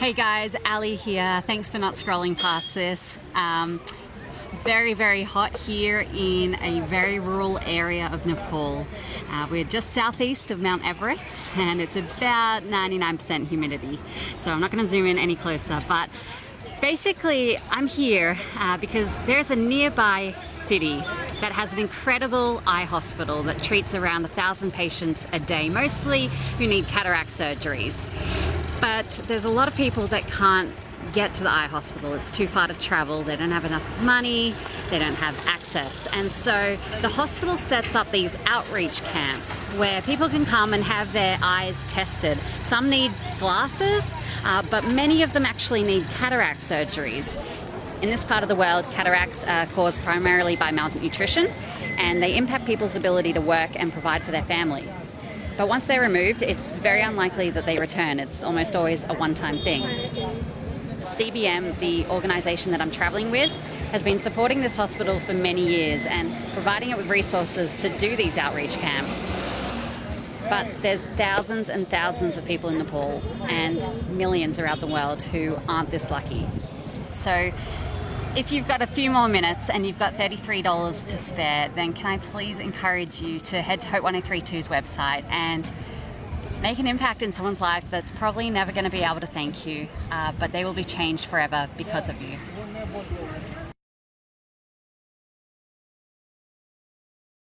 Hey guys, Ali here. Thanks for not scrolling past this. It's very, very hot here in a very rural area of Nepal. We're just southeast of Mount Everest and it's about 99% humidity. So I'm not going to zoom in any closer, but basically I'm here because there's a nearby city that has an incredible eye hospital that treats around 1,000 patients a day, mostly who need cataract surgeries. But there's a lot of people that can't get to the eye hospital. It's too far to travel, they don't have enough money, they don't have access. And so the hospital sets up these outreach camps where people can come and have their eyes tested. Some need glasses, but many of them actually need cataract surgeries. In this part of the world, cataracts are caused primarily by malnutrition, and they impact people's ability to work and provide for their family. But once they're removed, it's very unlikely that they return. It's almost always a one-time thing. CBM, the organisation that I'm travelling with, has been supporting this hospital for many years and providing it with resources to do these outreach camps. But there's thousands and thousands of people in Nepal and millions around the world who aren't this lucky. So if you've got a few more minutes and you've got $33 to spare, then can I please encourage you to head to Hope 1032's website and make an impact in someone's life that's probably never going to be able to thank you, but they will be changed forever because of you.